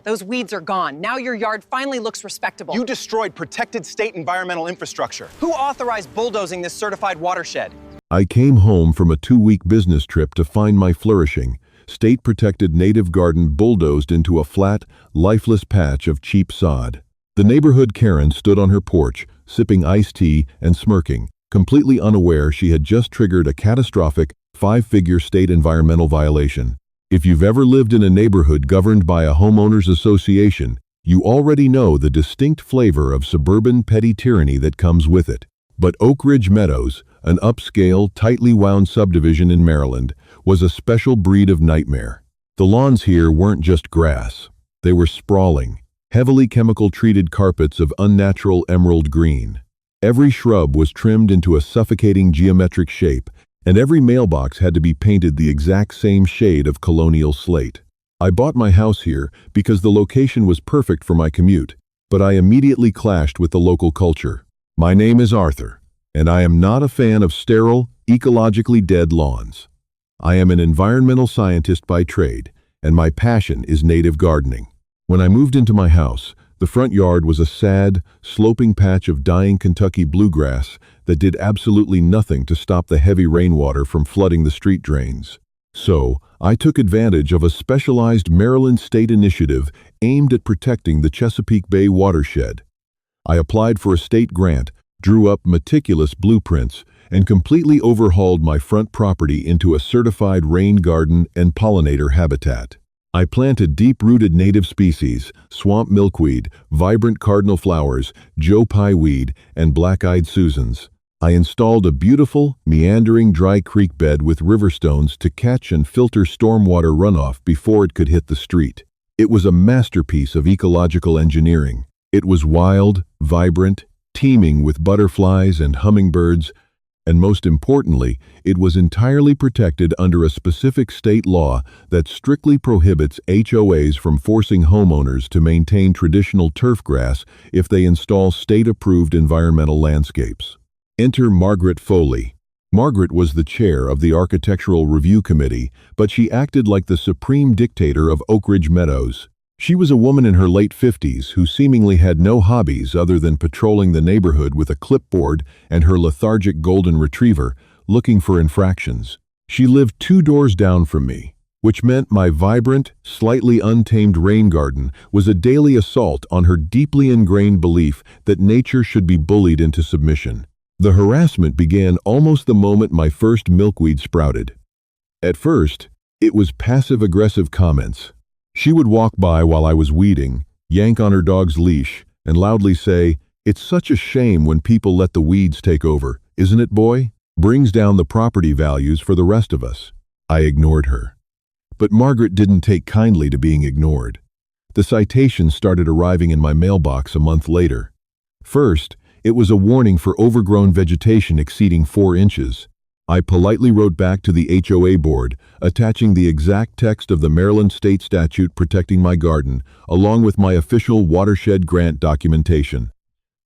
Those weeds are gone. Now your yard finally looks respectable. You destroyed protected state environmental infrastructure. Who authorized bulldozing this certified watershed? I came home from a 2-week business trip to find my flourishing, state-protected native garden bulldozed into a flat, lifeless patch of cheap sod. The neighborhood Karen stood on her porch, sipping iced tea and smirking, completely unaware she had just triggered a catastrophic, 5-figure state environmental violation. If you've ever lived in a neighborhood governed by a homeowners association, you already know the distinct flavor of suburban petty tyranny that comes with it. But Oak Ridge Meadows, an upscale, tightly wound subdivision in Maryland, was a special breed of nightmare. The lawns here weren't just grass. They were sprawling, heavily chemical-treated carpets of unnatural emerald green. Every shrub was trimmed into a suffocating geometric shape, and every mailbox had to be painted the exact same shade of colonial slate. I bought my house here because the location was perfect for my commute, but I immediately clashed with the local culture. My name is Arthur, and I am not a fan of sterile, ecologically dead lawns. I am an environmental scientist by trade, and my passion is native gardening. When I moved into my house, the front yard was a sad, sloping patch of dying Kentucky bluegrass that did absolutely nothing to stop the heavy rainwater from flooding the street drains. So, I took advantage of a specialized Maryland state initiative aimed at protecting the Chesapeake Bay watershed. I applied for a state grant, drew up meticulous blueprints, and completely overhauled my front property into a certified rain garden and pollinator habitat. I planted deep-rooted native species, swamp milkweed, vibrant cardinal flowers, Joe Pye weed, and black-eyed Susans. I installed a beautiful, meandering dry creek bed with river stones to catch and filter stormwater runoff before it could hit the street. It was a masterpiece of ecological engineering. It was wild, vibrant, teeming with butterflies and hummingbirds, and most importantly, it was entirely protected under a specific state law that strictly prohibits HOAs from forcing homeowners to maintain traditional turf grass if they install state-approved environmental landscapes. Enter Margaret Foley. Margaret was the chair of the Architectural Review Committee, but she acted like the supreme dictator of Oak Ridge Meadows. She was a woman in her late 50s who seemingly had no hobbies other than patrolling the neighborhood with a clipboard and her lethargic golden retriever, looking for infractions. She lived 2 doors down from me, which meant my vibrant, slightly untamed rain garden was a daily assault on her deeply ingrained belief that nature should be bullied into submission. The harassment began almost the moment my first milkweed sprouted. At first, it was passive-aggressive comments. She would walk by while I was weeding, yank on her dog's leash, and loudly say, "It's such a shame when people let the weeds take over, isn't it, boy? Brings down the property values for the rest of us." I ignored her. But Margaret didn't take kindly to being ignored. The citations started arriving in my mailbox a month later. First, it was a warning for overgrown vegetation exceeding 4 inches. I politely wrote back to the HOA board, attaching the exact text of the Maryland state statute protecting my garden, along with my official watershed grant documentation.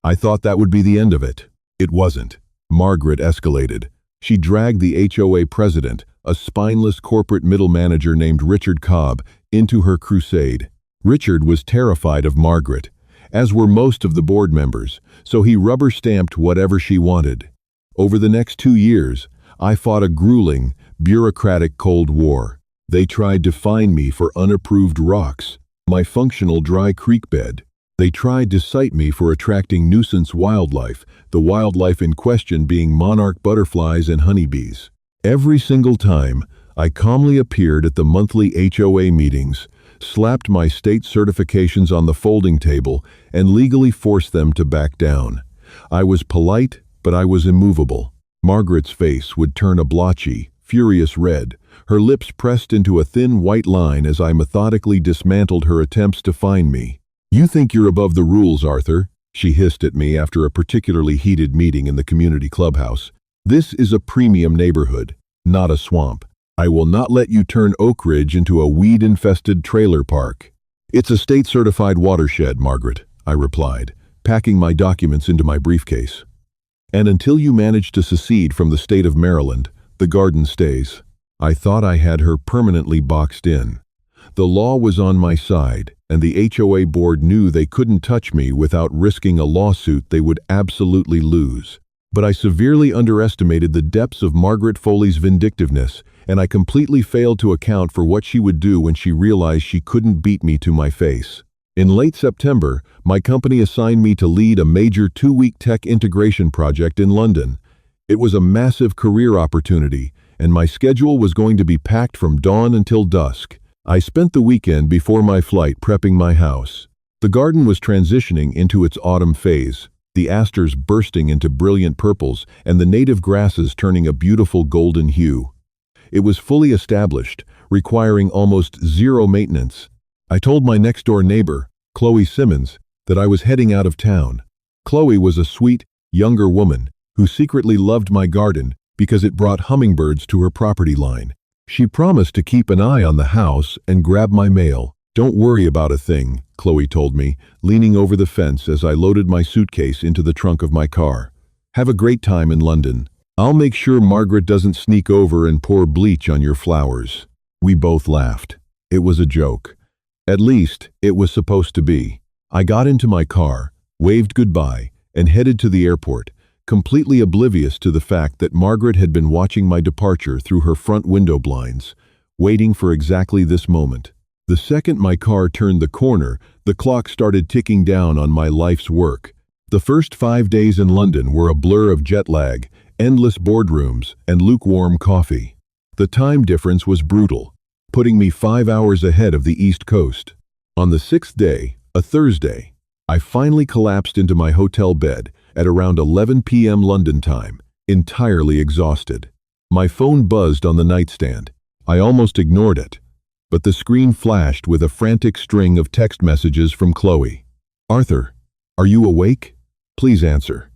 I thought that would be the end of it. It wasn't. Margaret escalated. She dragged the HOA president, a spineless corporate middle manager named Richard Cobb, into her crusade. Richard was terrified of Margaret, as were most of the board members, so he rubber-stamped whatever she wanted. Over the next 2 years, I fought a grueling, bureaucratic Cold War. They tried to fine me for unapproved rocks, my functional dry creek bed. They tried to cite me for attracting nuisance wildlife, the wildlife in question being monarch butterflies and honeybees. Every single time, I calmly appeared at the monthly HOA meetings, slapped my state certifications on the folding table, and legally forced them to back down. I was polite, but I was immovable. Margaret's face would turn a blotchy, furious red, her lips pressed into a thin white line as I methodically dismantled her attempts to fine me. "You think you're above the rules, Arthur," she hissed at me after a particularly heated meeting in the community clubhouse. "This is a premium neighborhood, not a swamp. I will not let you turn Oak Ridge into a weed-infested trailer park." "It's a state-certified watershed, Margaret," I replied, packing my documents into my briefcase. "And until you manage to secede from the state of Maryland, the garden stays." I thought I had her permanently boxed in. The law was on my side, and the HOA board knew they couldn't touch me without risking a lawsuit they would absolutely lose. But I severely underestimated the depths of Margaret Foley's vindictiveness, and I completely failed to account for what she would do when she realized she couldn't beat me to my face. In late September, my company assigned me to lead a major 2-week tech integration project in London. It was a massive career opportunity, and my schedule was going to be packed from dawn until dusk. I spent the weekend before my flight prepping my house. The garden was transitioning into its autumn phase, the asters bursting into brilliant purples and the native grasses turning a beautiful golden hue. It was fully established, requiring almost zero maintenance. I told my next-door neighbor, Chloe Simmons, that I was heading out of town. Chloe was a sweet, younger woman who secretly loved my garden because it brought hummingbirds to her property line. She promised to keep an eye on the house and grab my mail. "Don't worry about a thing," Chloe told me, leaning over the fence as I loaded my suitcase into the trunk of my car. "Have a great time in London. I'll make sure Margaret doesn't sneak over and pour bleach on your flowers." We both laughed. It was a joke. At least, it was supposed to be. I got into my car, waved goodbye, and headed to the airport, completely oblivious to the fact that Margaret had been watching my departure through her front window blinds, waiting for exactly this moment. The second my car turned the corner, the clock started ticking down on my life's work. The first 5 days in London were a blur of jet lag, endless boardrooms, and lukewarm coffee. The time difference was brutal, putting me 5 hours ahead of the East Coast. On the 6th day, a Thursday, I finally collapsed into my hotel bed at around 11 p.m. London time, entirely exhausted. My phone buzzed on the nightstand. I almost ignored it, but the screen flashed with a frantic string of text messages from Chloe. "Arthur, are you awake? Please answer.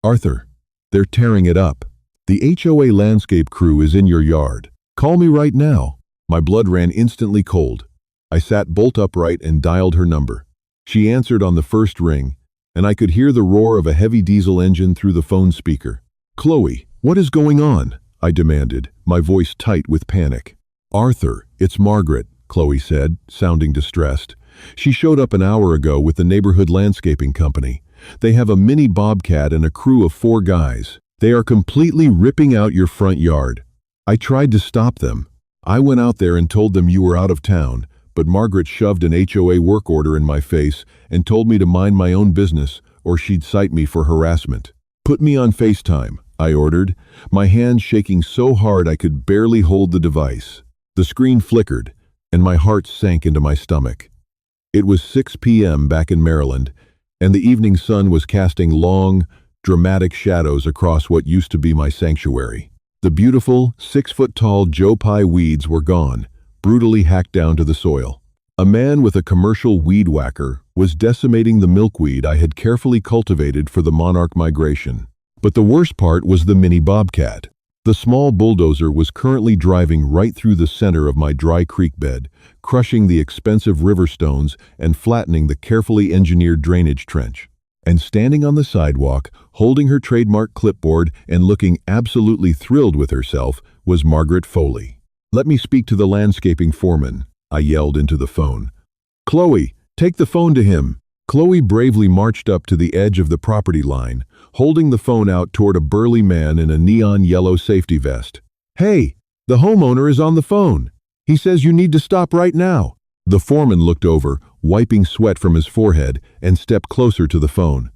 Arthur, they're tearing it up. The HOA landscape crew is in your yard. Call me right now." My blood ran instantly cold. I sat bolt upright and dialed her number. She answered on the first ring, and I could hear the roar of a heavy diesel engine through the phone speaker. "Chloe, what is going on?" I demanded, my voice tight with panic. "Arthur, it's Margaret," Chloe said, sounding distressed. "She showed up an hour ago with the neighborhood landscaping company. They have a mini bobcat and a crew of 4 guys. They are completely ripping out your front yard. I tried to stop them. I went out there and told them you were out of town, but Margaret shoved an HOA work order in my face and told me to mind my own business or she'd cite me for harassment. Put me on FaceTime," I ordered, my hands shaking so hard I could barely hold the device. The screen flickered, and my heart sank into my stomach. It was 6 p.m. back in Maryland, and the evening sun was casting long, dramatic shadows across what used to be my sanctuary. The beautiful, 6-foot-tall Joe Pye weeds were gone, brutally hacked down to the soil. A man with a commercial weed whacker was decimating the milkweed I had carefully cultivated for the monarch migration. But the worst part was the mini bobcat. The small bulldozer was currently driving right through the center of my dry creek bed, crushing the expensive river stones and flattening the carefully engineered drainage trench. And standing on the sidewalk, holding her trademark clipboard and looking absolutely thrilled with herself, was Margaret Foley. "Let me speak to the landscaping foreman," I yelled into the phone. "Chloe, take the phone to him." Chloe bravely marched up to the edge of the property line, holding the phone out toward a burly man in a neon yellow safety vest. "Hey, the homeowner is on the phone. He says you need to stop right now." The foreman looked over, wiping sweat from his forehead, and stepped closer to the phone.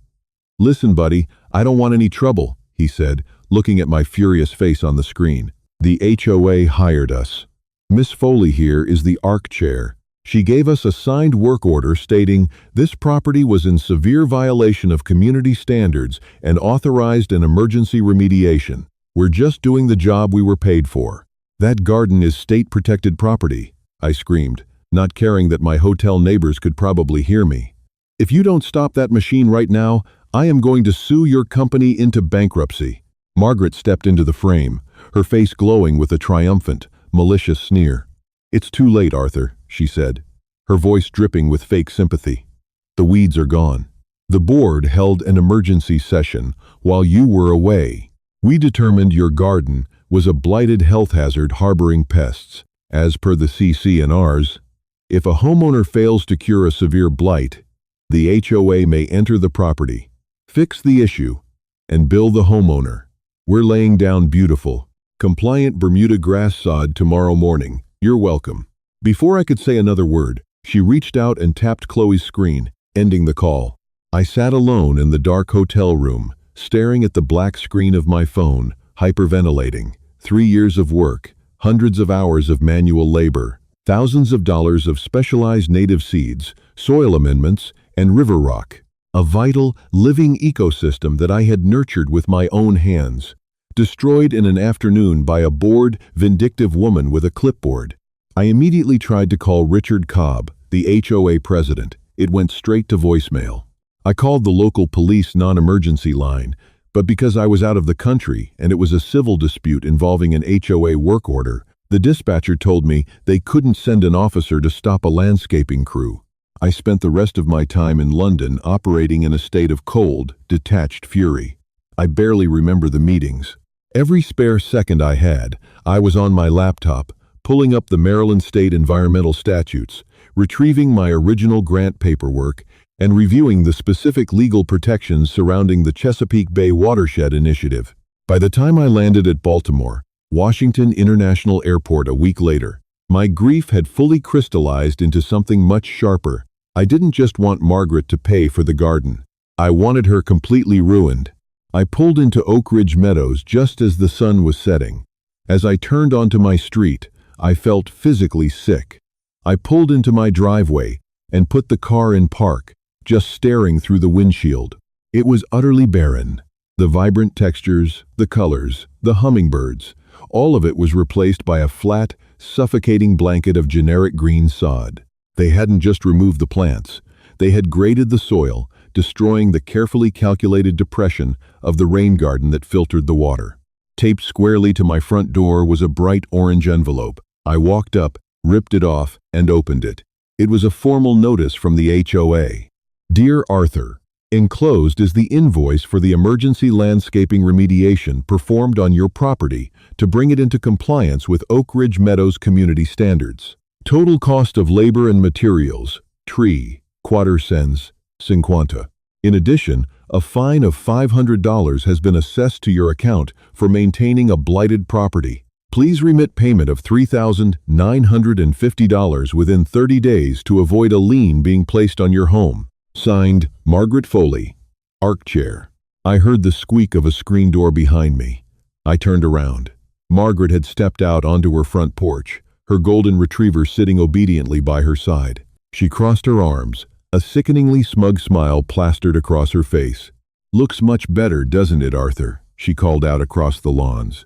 "Listen, buddy, I don't want any trouble," he said, looking at my furious face on the screen. "The HOA hired us. Miss Foley here is the ARC chair. She gave us a signed work order stating this property was in severe violation of community standards and authorized an emergency remediation. We're just doing the job we were paid for." "That garden is state-protected property," I screamed, not caring that my hotel neighbors could probably hear me. "If you don't stop that machine right now, I am going to sue your company into bankruptcy." Margaret stepped into the frame, her face glowing with a triumphant, malicious sneer. "It's too late, Arthur," she said, her voice dripping with fake sympathy. "The weeds are gone. The board held an emergency session while you were away. We determined your garden was a blighted health hazard harboring pests. As per the CC&Rs, If a homeowner fails to cure a severe blight, the HOA may enter the property, fix the issue, and bill the homeowner. We're laying down beautiful, compliant Bermuda grass sod tomorrow morning. You're welcome." Before I could say another word, she reached out and tapped Chloe's screen, ending the call. I sat alone in the dark hotel room, staring at the black screen of my phone, hyperventilating. 3 years of work, hundreds of hours of manual labor, thousands of dollars of specialized native seeds, soil amendments, and river rock. A vital, living ecosystem that I had nurtured with my own hands, destroyed in an afternoon by a bored, vindictive woman with a clipboard. I immediately tried to call Richard Cobb, the HOA president. It went straight to voicemail. I called the local police non-emergency line, but because I was out of the country and it was a civil dispute involving an HOA work order, the dispatcher told me they couldn't send an officer to stop a landscaping crew. I spent the rest of my time in London operating in a state of cold, detached fury. I barely remember the meetings. Every spare second I had, I was on my laptop, pulling up the Maryland State Environmental Statutes, retrieving my original grant paperwork, and reviewing the specific legal protections surrounding the Chesapeake Bay Watershed Initiative. By the time I landed at Baltimore, Washington International Airport a week later, my grief had fully crystallized into something much sharper. I didn't just want Margaret to pay for the garden. I wanted her completely ruined. I pulled into Oak Ridge Meadows just as the sun was setting. As I turned onto my street, I felt physically sick. I pulled into my driveway and put the car in park, just staring through the windshield. It was utterly barren. The vibrant textures, the colors, the hummingbirds, all of it was replaced by a flat, suffocating blanket of generic green sod. They hadn't just removed the plants. They had graded the soil, destroying the carefully calculated depression of the rain garden that filtered the water. Taped squarely to my front door was a bright orange envelope. I walked up, ripped it off, and opened it. It was a formal notice from the HOA. "Dear Arthur, enclosed is the invoice for the emergency landscaping remediation performed on your property to bring it into compliance with Oak Ridge Meadows community standards. Total cost of labor and materials, tree, $0.25. In addition, a fine of $500 has been assessed to your account for maintaining a blighted property. Please remit payment of $3,950 within 30 days to avoid a lien being placed on your home. Signed, Margaret Foley, Arc Chair." I heard the squeak of a screen door behind me. I turned around. Margaret had stepped out onto her front porch, her golden retriever sitting obediently by her side. She crossed her arms, a sickeningly smug smile plastered across her face. "Looks much better, doesn't it, Arthur?" she called out across the lawns.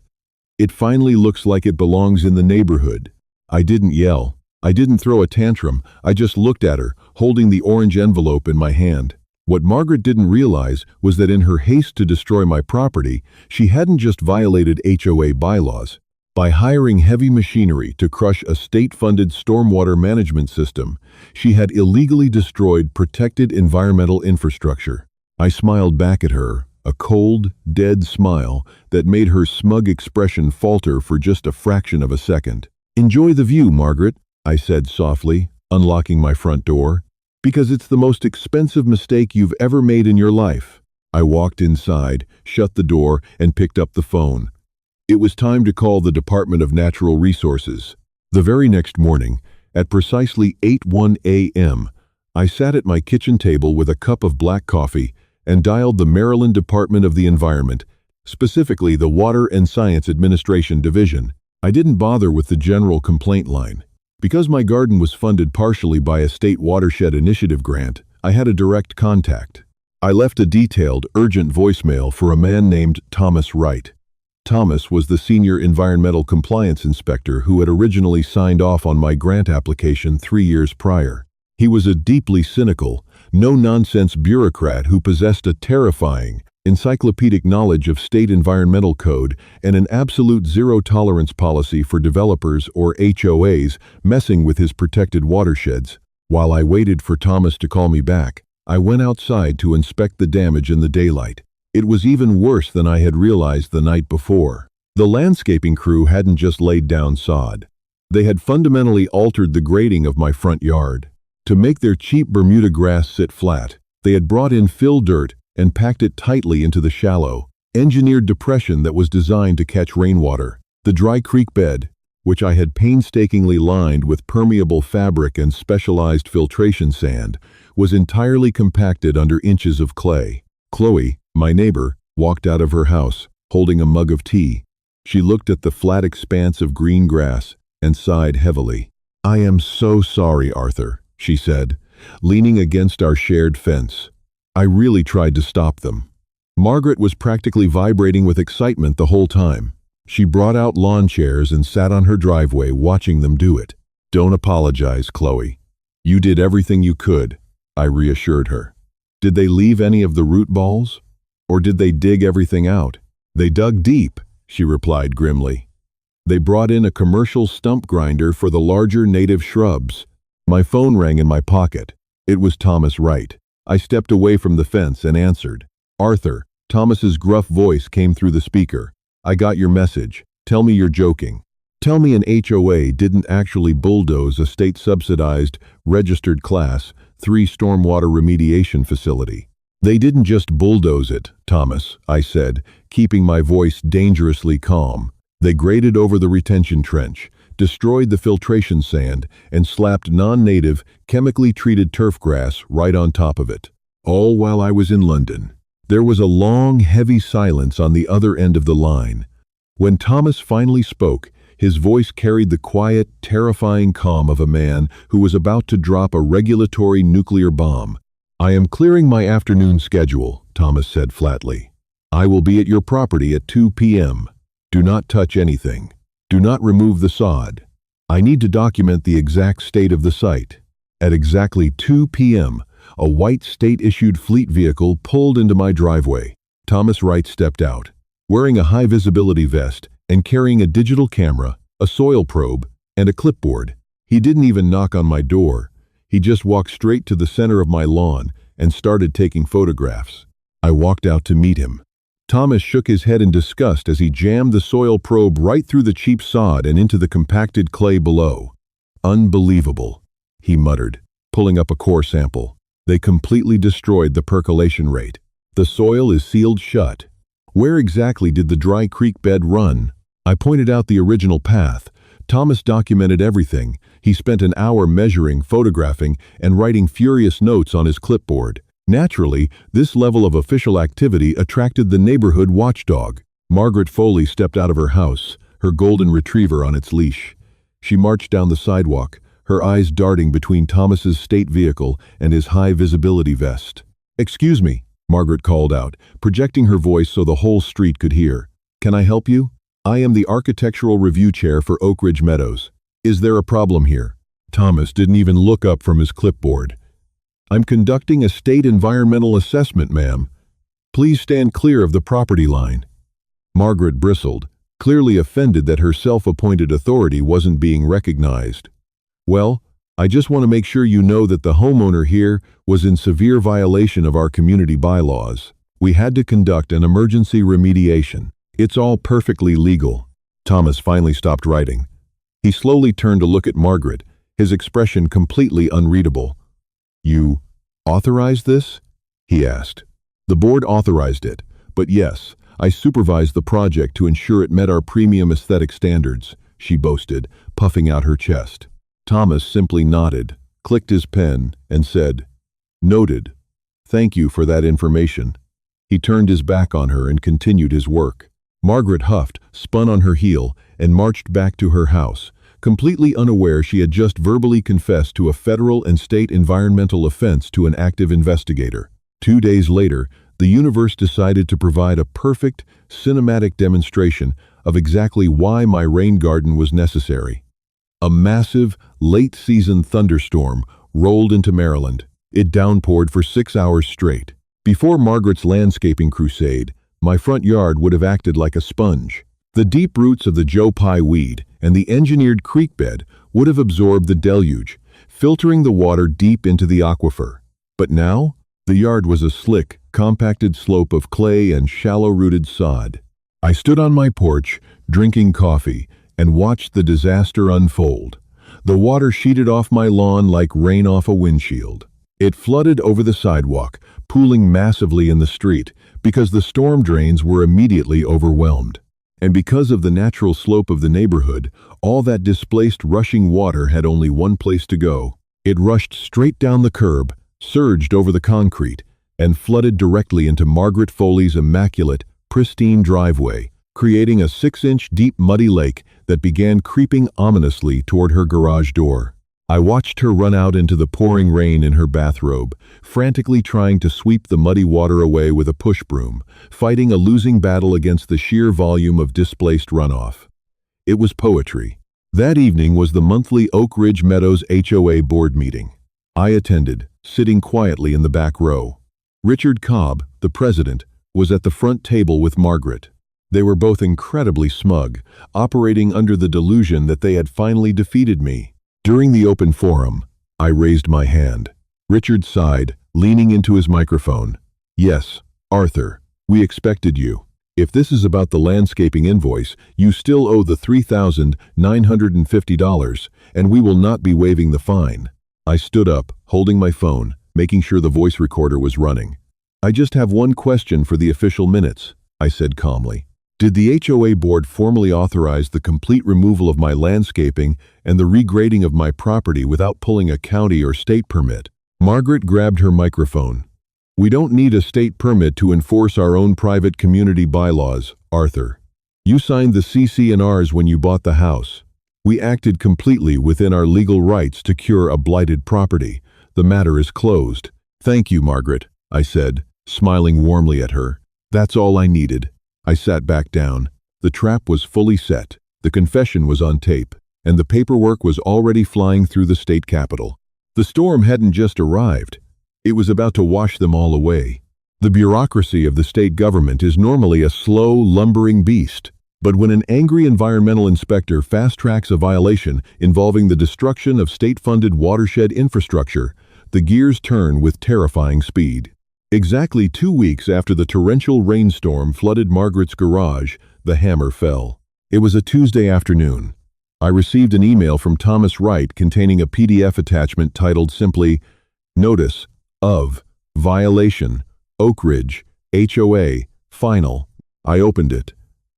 "It finally looks like it belongs in the neighborhood." I didn't yell. I didn't throw a tantrum. I just looked at her, holding the orange envelope in my hand. What Margaret didn't realize was that in her haste to destroy my property, she hadn't just violated HOA bylaws. By hiring heavy machinery to crush a state-funded stormwater management system, she had illegally destroyed protected environmental infrastructure. I smiled back at her, a cold, dead smile that made her smug expression falter for just a fraction of a second. "Enjoy the view, Margaret," I said softly, unlocking my front door, "because it's the most expensive mistake you've ever made in your life." I walked inside, shut the door, and picked up the phone. It was time to call the Department of Natural Resources. The very next morning, at precisely 8:01 a.m., I sat at my kitchen table with a cup of black coffee and dialed the Maryland Department of the Environment, specifically the Water and Science Administration Division. I didn't bother with the general complaint line. Because my garden was funded partially by a state watershed initiative grant, I had a direct contact. I left a detailed, urgent voicemail for a man named Thomas Wright. Thomas was the senior environmental compliance inspector who had originally signed off on my grant application 3 years prior. He was a deeply cynical, no-nonsense bureaucrat who possessed a terrifying, encyclopedic knowledge of state environmental code and an absolute zero-tolerance policy for developers or HOAs messing with his protected watersheds. While I waited for Thomas to call me back, I went outside to inspect the damage in the daylight. It was even worse than I had realized the night before. The landscaping crew hadn't just laid down sod. They had fundamentally altered the grading of my front yard. To make their cheap Bermuda grass sit flat, they had brought in fill dirt and packed it tightly into the shallow, engineered depression that was designed to catch rainwater. The dry creek bed, which I had painstakingly lined with permeable fabric and specialized filtration sand, was entirely compacted under inches of clay. Chloe, my neighbor, walked out of her house, holding a mug of tea. She looked at the flat expanse of green grass and sighed heavily. "I am so sorry, Arthur," she said, leaning against our shared fence. "I really tried to stop them." Margaret was practically vibrating with excitement the whole time. She brought out lawn chairs and sat on her driveway watching them do it. "Don't apologize, Chloe. You did everything you could," I reassured her. "Did they leave any of the root balls? Or did they dig everything out?" "They dug deep," she replied grimly. "They brought in a commercial stump grinder for the larger native shrubs." My phone rang in my pocket. It was Thomas Wright. I stepped away from the fence and answered. "Arthur," Thomas's gruff voice came through the speaker. "I got your message. Tell me you're joking. Tell me an HOA didn't actually bulldoze a state-subsidized, registered Class 3 stormwater remediation facility." "They didn't just bulldoze it, Thomas," I said, keeping my voice dangerously calm. "They graded over the retention trench, destroyed the filtration sand, and slapped non-native, chemically treated turf grass right on top of it. All while I was in London." There was a long, heavy silence on the other end of the line. When Thomas finally spoke, his voice carried the quiet, terrifying calm of a man who was about to drop a regulatory nuclear bomb. "I am clearing my afternoon schedule," Thomas said flatly. "I will be at your property at 2 p.m. Do not touch anything. Do not remove the sod. I need to document the exact state of the site." At exactly 2 p.m., a white state-issued fleet vehicle pulled into my driveway. Thomas Wright stepped out, wearing a high-visibility vest and carrying a digital camera, a soil probe, and a clipboard. He didn't even knock on my door. He just walked straight to the center of my lawn and started taking photographs. I walked out to meet him. Thomas shook his head in disgust as he jammed the soil probe right through the cheap sod and into the compacted clay below. "Unbelievable," he muttered, pulling up a core sample. "They completely destroyed the percolation rate. The soil is sealed shut. Where exactly did the dry creek bed run?" I pointed out the original path. Thomas documented everything. He spent an hour measuring, photographing, and writing furious notes on his clipboard. Naturally, this level of official activity attracted the neighborhood watchdog. Margaret Foley stepped out of her house, her golden retriever on its leash. She marched down the sidewalk, her eyes darting between Thomas's state vehicle and his high-visibility vest. "Excuse me," Margaret called out, projecting her voice so the whole street could hear. "Can I help you? I am the Architectural Review Chair for Oak Ridge Meadows. Is there a problem here?" Thomas didn't even look up from his clipboard. "I'm conducting a state environmental assessment, ma'am. Please stand clear of the property line." Margaret bristled, clearly offended that her self-appointed authority wasn't being recognized. "Well, I just want to make sure you know that the homeowner here was in severe violation of our community bylaws. We had to conduct an emergency remediation. It's all perfectly legal." Thomas finally stopped writing. He slowly turned to look at Margaret, his expression completely unreadable. "You authorized this?" he asked. "The board authorized it, but yes, I supervised the project to ensure it met our premium aesthetic standards," she boasted, puffing out her chest. Thomas simply nodded, clicked his pen, and said, "Noted. Thank you for that information." He turned his back on her and continued his work. Margaret huffed, spun on her heel, and marched back to her house, completely unaware she had just verbally confessed to a federal and state environmental offense to an active investigator. 2 days later, the universe decided to provide a perfect, cinematic demonstration of exactly why my rain garden was necessary. A massive, late-season thunderstorm rolled into Maryland. It downpoured for 6 hours straight. Before Margaret's landscaping crusade, my front yard would have acted like a sponge. The deep roots of the Joe Pye weed and the engineered creek bed would have absorbed the deluge, filtering the water deep into the aquifer. But now, the yard was a slick, compacted slope of clay and shallow-rooted sod. I stood on my porch, drinking coffee, and watched the disaster unfold. The water sheeted off my lawn like rain off a windshield. It flooded over the sidewalk, pooling massively in the street, because the storm drains were immediately overwhelmed. And because of the natural slope of the neighborhood, all that displaced rushing water had only one place to go. It rushed straight down the curb, surged over the concrete, and flooded directly into Margaret Foley's immaculate, pristine driveway, creating a 6-inch deep muddy lake that began creeping ominously toward her garage door. I watched her run out into the pouring rain in her bathrobe, frantically trying to sweep the muddy water away with a push broom, fighting a losing battle against the sheer volume of displaced runoff. It was poetry. That evening was the monthly Oak Ridge Meadows HOA board meeting. I attended, sitting quietly in the back row. Richard Cobb, the president, was at the front table with Margaret. They were both incredibly smug, operating under the delusion that they had finally defeated me. During the open forum, I raised my hand. Richard sighed, leaning into his microphone. "Yes, Arthur, we expected you. If this is about the landscaping invoice, you still owe the $3,950, and we will not be waiving the fine." I stood up, holding my phone, making sure the voice recorder was running. "I just have one question for the official minutes," I said calmly. "Did the HOA board formally authorize the complete removal of my landscaping and the regrading of my property without pulling a county or state permit?" Margaret grabbed her microphone. "We don't need a state permit to enforce our own private community bylaws, Arthur. You signed the CC&Rs when you bought the house. We acted completely within our legal rights to cure a blighted property. The matter is closed." "Thank you, Margaret," I said, smiling warmly at her. "That's all I needed." I sat back down. The trap was fully set, the confession was on tape, and the paperwork was already flying through the state capitol. The storm hadn't just arrived. It was about to wash them all away. The bureaucracy of the state government is normally a slow, lumbering beast. But when an angry environmental inspector fast-tracks a violation involving the destruction of state-funded watershed infrastructure, the gears turn with terrifying speed. Exactly 2 weeks after the torrential rainstorm flooded Margaret's garage, the hammer fell. It was a Tuesday afternoon. I received an email from Thomas Wright containing a PDF attachment titled simply, "Notice of Violation, Oak Ridge, HOA, Final." I opened it,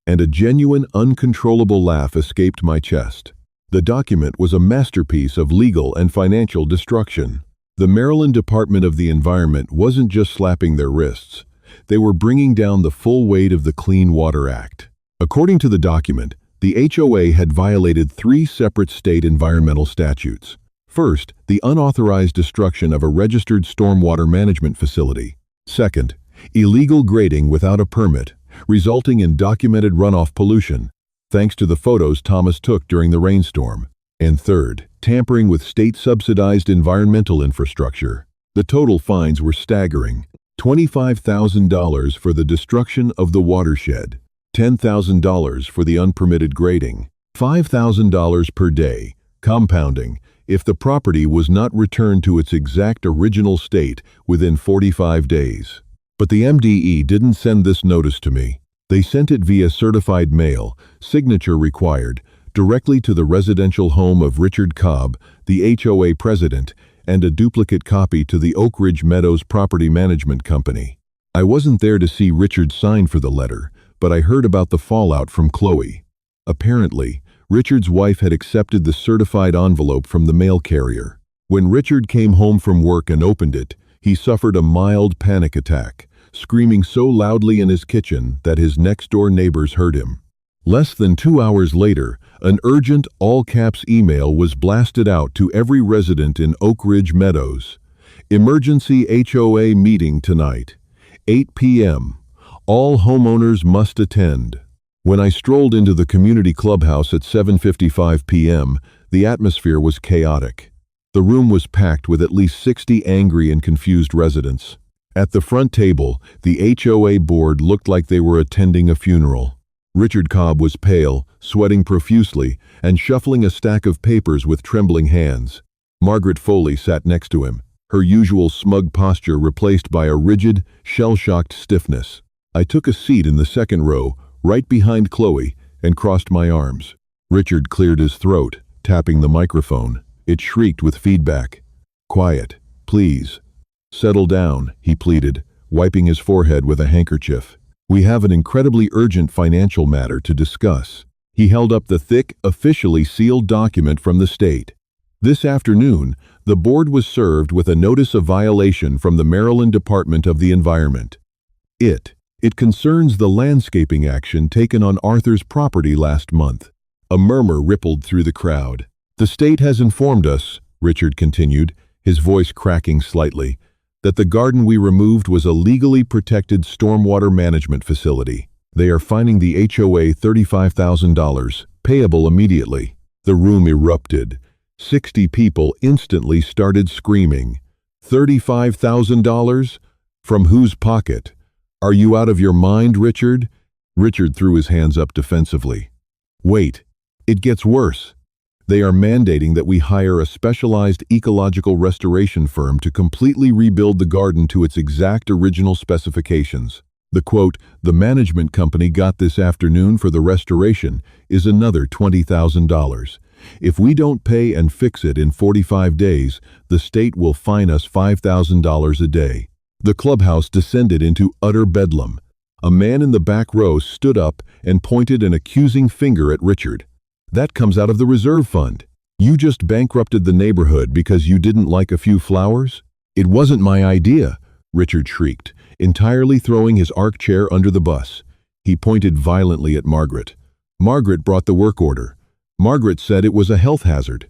and a genuine, uncontrollable laugh escaped my chest. The document was a masterpiece of legal and financial destruction. The Maryland Department of the Environment wasn't just slapping their wrists. They were bringing down the full weight of the Clean Water Act. According to the document, the HOA had violated 3 separate state environmental statutes. First, the unauthorized destruction of a registered stormwater management facility. Second, illegal grading without a permit, resulting in documented runoff pollution, thanks to the photos Thomas took during the rainstorm. And third, tampering with state-subsidized environmental infrastructure. The total fines were staggering. $25,000 for the destruction of the watershed, $10,000 for the unpermitted grading, $5,000 per day, compounding, if the property was not returned to its exact original state within 45 days. But the MDE didn't send this notice to me. They sent it via certified mail, signature required, directly to the residential home of Richard Cobb, the HOA president, and a duplicate copy to the Oak Ridge Meadows Property Management Company. I wasn't there to see Richard sign for the letter, but I heard about the fallout from Chloe. Apparently, Richard's wife had accepted the certified envelope from the mail carrier. When Richard came home from work and opened it, he suffered a mild panic attack, screaming so loudly in his kitchen that his next-door neighbors heard him. Less than 2 hours later, an urgent all-caps email was blasted out to every resident in Oak Ridge Meadows. "Emergency HOA meeting tonight, 8 p.m. All homeowners must attend." When I strolled into the community clubhouse at 7:55 p.m., the atmosphere was chaotic. The room was packed with at least 60 angry and confused residents. At the front table, the HOA board looked like they were attending a funeral. Richard Cobb was pale, sweating profusely, and shuffling a stack of papers with trembling hands. Margaret Foley sat next to him, her usual smug posture replaced by a rigid, shell-shocked stiffness. I took a seat in the second row, right behind Chloe, and crossed my arms. Richard cleared his throat, tapping the microphone. It shrieked with feedback. "Quiet, please." "Settle down," he pleaded, wiping his forehead with a handkerchief. "We have an incredibly urgent financial matter to discuss." He held up the thick, officially sealed document from the state. This afternoon, the board was served with a notice of violation from the Maryland Department of the Environment. It concerns the landscaping action taken on Arthur's property last month. A murmur rippled through the crowd. "The state has informed us," Richard continued, his voice cracking slightly, "that the garden we removed was a legally protected stormwater management facility. They are fining the HOA $35,000, payable immediately." The room erupted. 60 people instantly started screaming. $35,000? From whose pocket? "Are you out of your mind, Richard?" Richard threw his hands up defensively. "Wait, it gets worse. They are mandating that we hire a specialized ecological restoration firm to completely rebuild the garden to its exact original specifications. The management company got this afternoon for the restoration is another $20,000. If we don't pay and fix it in 45 days, the state will fine us $5,000 a day." The clubhouse descended into utter bedlam. A man in the back row stood up and pointed an accusing finger at Richard. "That comes out of the reserve fund. You just bankrupted the neighborhood because you didn't like a few flowers?" "It wasn't my idea," Richard shrieked, entirely throwing his arc chair under the bus. He pointed violently at Margaret. "Margaret brought the work order. Margaret said it was a health hazard.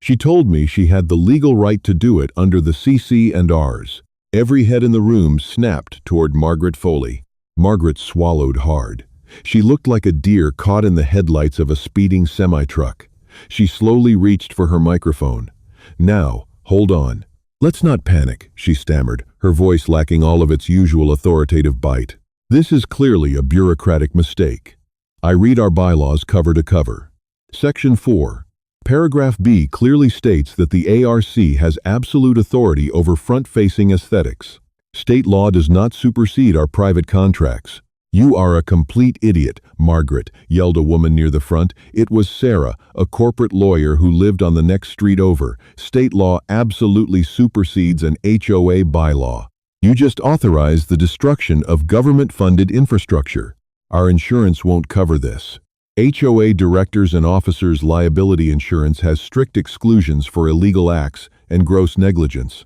She told me she had the legal right to do it under the CC&Rs. Every head in the room snapped toward Margaret Foley. Margaret swallowed hard. She looked like a deer caught in the headlights of a speeding semi-truck. She slowly reached for her microphone. "Now, hold on. Let's not panic," she stammered, her voice lacking all of its usual authoritative bite. "This is clearly a bureaucratic mistake. I read our bylaws cover to cover. Section 4. Paragraph B clearly states that the ARC has absolute authority over front-facing aesthetics. State law does not supersede our private contracts." "You are a complete idiot," Margaret yelled a woman near the front. It was Sarah, a corporate lawyer who lived on the next street over. "State law absolutely supersedes an HOA bylaw. You just authorized the destruction of government-funded infrastructure. Our insurance won't cover this. HOA directors and officers' liability insurance has strict exclusions for illegal acts and gross negligence.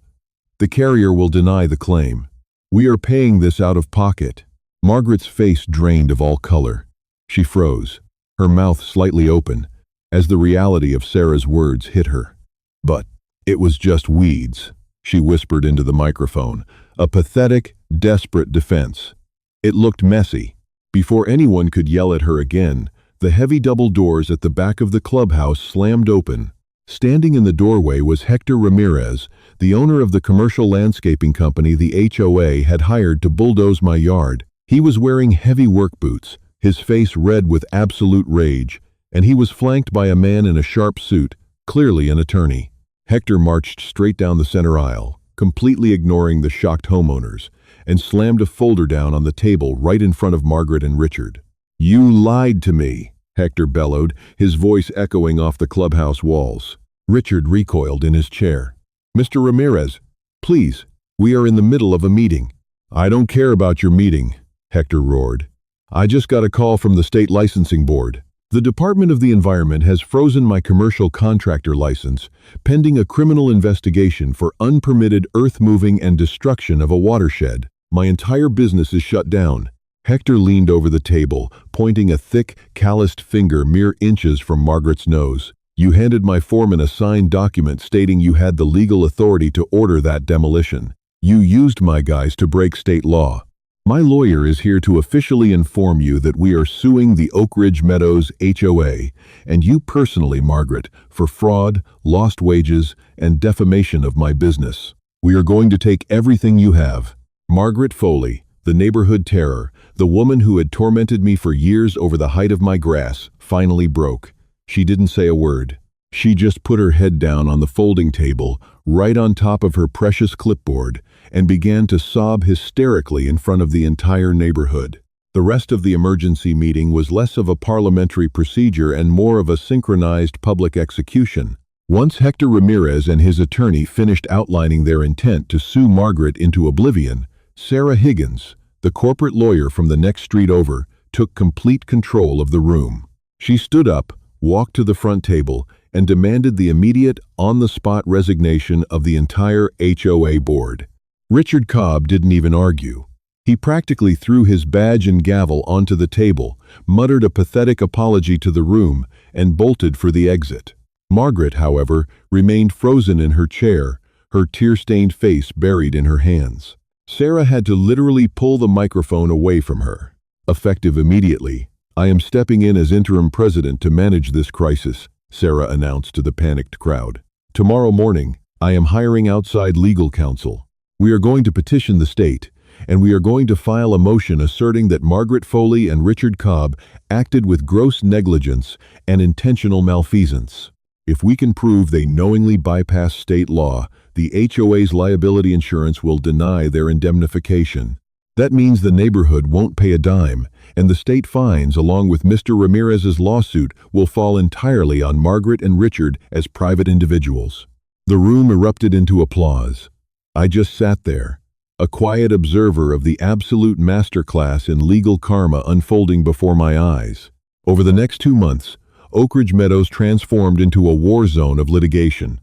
The carrier will deny the claim. We are paying this out of pocket." Margaret's face drained of all color. She froze, her mouth slightly open, as the reality of Sarah's words hit her. "But it was just weeds," she whispered into the microphone, a pathetic, desperate defense. It looked messy. Before anyone could yell at her again, the heavy double doors at the back of the clubhouse slammed open. Standing in the doorway was Hector Ramirez, the owner of the commercial landscaping company the HOA had hired to bulldoze my yard. He was wearing heavy work boots, his face red with absolute rage, and he was flanked by a man in a sharp suit, clearly an attorney. Hector marched straight down the center aisle, completely ignoring the shocked homeowners, and slammed a folder down on the table right in front of Margaret and Richard. "You lied to me," Hector bellowed, his voice echoing off the clubhouse walls. Richard recoiled in his chair. "Mr. Ramirez, please, we are in the middle of a meeting." "I don't care about your meeting," Hector roared. "I just got a call from the state licensing board. The Department of the Environment has frozen my commercial contractor license, pending a criminal investigation for unpermitted earth moving and destruction of a watershed. My entire business is shut down." Hector leaned over the table, pointing a thick, calloused finger mere inches from Margaret's nose. "You handed my foreman a signed document stating you had the legal authority to order that demolition. You used my guys to break state law. My lawyer is here to officially inform you that we are suing the Oak Ridge Meadows HOA, and you personally, Margaret, for fraud, lost wages, and defamation of my business. We are going to take everything you have." Margaret Foley, the neighborhood terror, the woman who had tormented me for years over the height of my grass, finally broke. She didn't say a word. She just put her head down on the folding table, right on top of her precious clipboard, and began to sob hysterically in front of the entire neighborhood. The rest of the emergency meeting was less of a parliamentary procedure and more of a synchronized public execution. Once Hector Ramirez and his attorney finished outlining their intent to sue Margaret into oblivion, Sarah Higgins, the corporate lawyer from the next street over, took complete control of the room. She stood up, walked to the front table, and demanded the immediate, on-the-spot resignation of the entire HOA board. Richard Cobb didn't even argue. He practically threw his badge and gavel onto the table, muttered a pathetic apology to the room, and bolted for the exit. Margaret, however, remained frozen in her chair, her tear-stained face buried in her hands. Sarah had to literally pull the microphone away from her. Effective immediately, "I am stepping in as interim president to manage this crisis," Sarah announced to the panicked crowd. "Tomorrow morning, I am hiring outside legal counsel. We are going to petition the state, and we are going to file a motion asserting that Margaret Foley and Richard Cobb acted with gross negligence and intentional malfeasance. If we can prove they knowingly bypassed state law, the HOA's liability insurance will deny their indemnification. That means the neighborhood won't pay a dime, and the state fines, along with Mr. Ramirez's lawsuit, will fall entirely on Margaret and Richard as private individuals." The room erupted into applause. I just sat there, a quiet observer of the absolute masterclass in legal karma unfolding before my eyes. Over the next 2 months, Oak Ridge Meadows transformed into a war zone of litigation.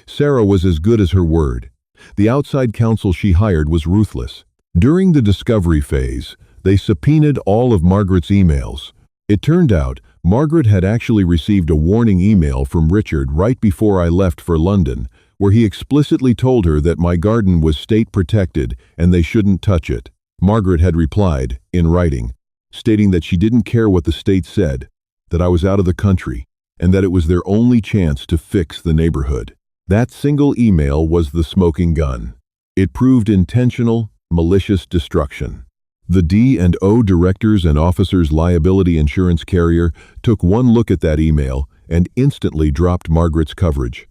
Sarah was as good as her word. The outside counsel she hired was ruthless. During the discovery phase, they subpoenaed all of Margaret's emails. It turned out Margaret had actually received a warning email from Richard right before I left for London, where he explicitly told her that my garden was state protected and they shouldn't touch it. Margaret had replied, in writing, stating that she didn't care what the state said, that I was out of the country, and that it was their only chance to fix the neighborhood. That single email was the smoking gun. It proved intentional, malicious destruction. The D&O directors and officers' liability insurance carrier took one look at that email and instantly dropped Margaret's coverage.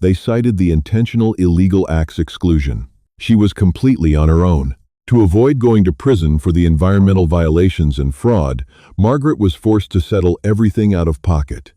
They cited the intentional illegal acts exclusion. She was completely on her own. To avoid going to prison for the environmental violations and fraud, Margaret was forced to settle everything out of pocket.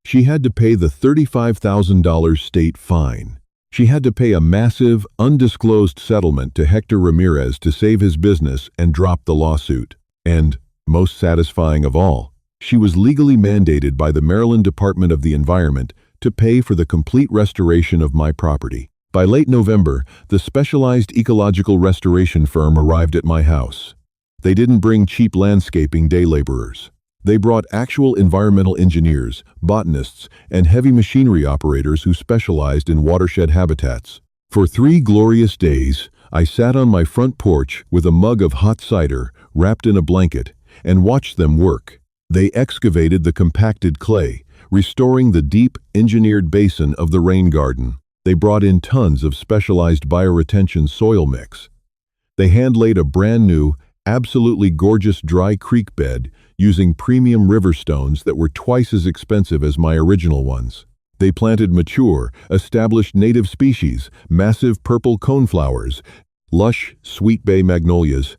She had to pay the $35,000 state fine. She had to pay a massive, undisclosed settlement to Hector Ramirez to save his business and drop the lawsuit. And, most satisfying of all, she was legally mandated by the Maryland Department of the Environment to pay for the complete restoration of my property. By late November, the specialized ecological restoration firm arrived at my house. They didn't bring cheap landscaping day laborers. They brought actual environmental engineers, botanists, and heavy machinery operators who specialized in watershed habitats. For 3 glorious days, I sat on my front porch with a mug of hot cider wrapped in a blanket and watched them work. They excavated the compacted clay, restoring the deep, engineered basin of the rain garden. They brought in tons of specialized bioretention soil mix. They hand-laid a brand-new, absolutely gorgeous dry creek bed using premium river stones that were twice as expensive as my original ones. They planted mature, established native species, massive purple coneflowers, lush, sweet bay magnolias,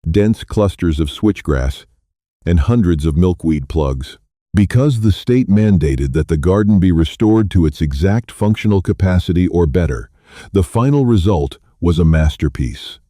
dense clusters of switchgrass, and hundreds of milkweed plugs. Because the state mandated that the garden be restored to its exact functional capacity or better, the final result was a masterpiece.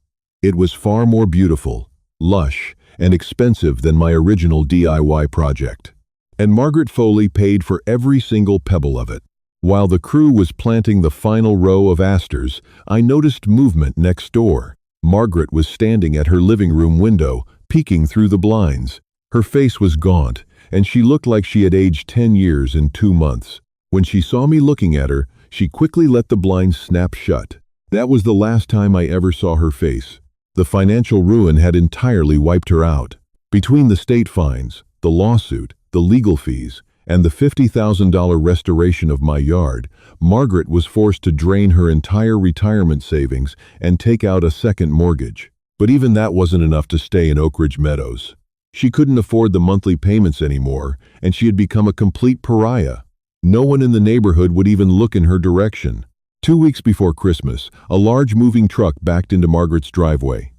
It was far more beautiful, lush, and expensive than my original DIY project. And Margaret Foley paid for every single pebble of it. While the crew was planting the final row of asters, I noticed movement next door. Margaret was standing at her living room window, peeking through the blinds. Her face was gaunt, and she looked like she had aged 10 years in 2 months. When she saw me looking at her, she quickly let the blinds snap shut. That was the last time I ever saw her face. The financial ruin had entirely wiped her out. Between the state fines, the lawsuit, the legal fees, and the $50,000 restoration of my yard, Margaret was forced to drain her entire retirement savings and take out a second mortgage. But even that wasn't enough to stay in Oak Ridge Meadows. She couldn't afford the monthly payments anymore, and she had become a complete pariah. No one in the neighborhood would even look in her direction. 2 weeks before Christmas, a large moving truck backed into Margaret's driveway.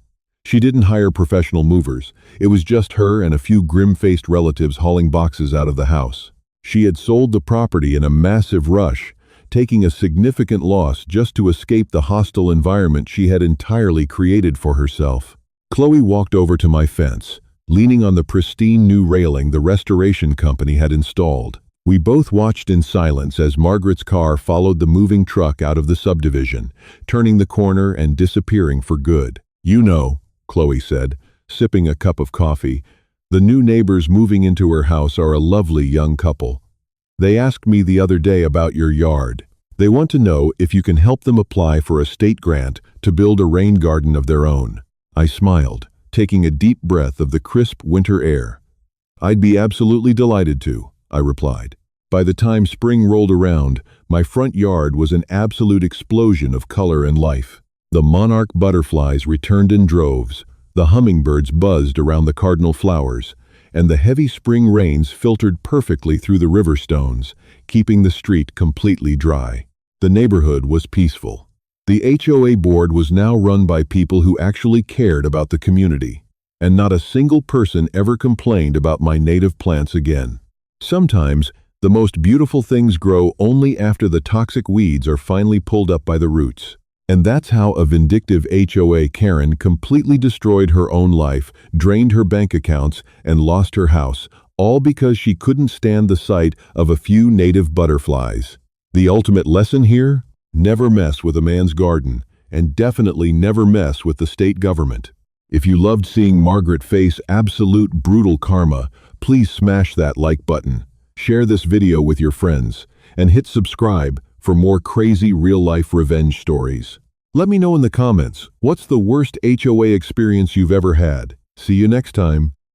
She didn't hire professional movers. It was just her and a few grim-faced relatives hauling boxes out of the house. She had sold the property in a massive rush, taking a significant loss just to escape the hostile environment she had entirely created for herself. Chloe walked over to my fence, leaning on the pristine new railing the restoration company had installed. We both watched in silence as Margaret's car followed the moving truck out of the subdivision, turning the corner and disappearing for good. "You know," Chloe said, sipping a cup of coffee, "the new neighbors moving into her house are a lovely young couple. They asked me the other day about your yard. They want to know if you can help them apply for a state grant to build a rain garden of their own." I smiled, taking a deep breath of the crisp winter air. "I'd be absolutely delighted to," I replied. By the time spring rolled around, my front yard was an absolute explosion of color and life. The monarch butterflies returned in droves, the hummingbirds buzzed around the cardinal flowers, and the heavy spring rains filtered perfectly through the river stones, keeping the street completely dry. The neighborhood was peaceful. The HOA board was now run by people who actually cared about the community, and not a single person ever complained about my native plants again. Sometimes, the most beautiful things grow only after the toxic weeds are finally pulled up by the roots. And that's how a vindictive HOA Karen completely destroyed her own life, drained her bank accounts, and lost her house, all because she couldn't stand the sight of a few native butterflies. The ultimate lesson here? Never mess with a man's garden, and definitely never mess with the state government. If you loved seeing Margaret face absolute brutal karma, please smash that like button, share this video with your friends, and hit subscribe for more crazy real-life revenge stories. Let me know in the comments, what's the worst HOA experience you've ever had? See you next time.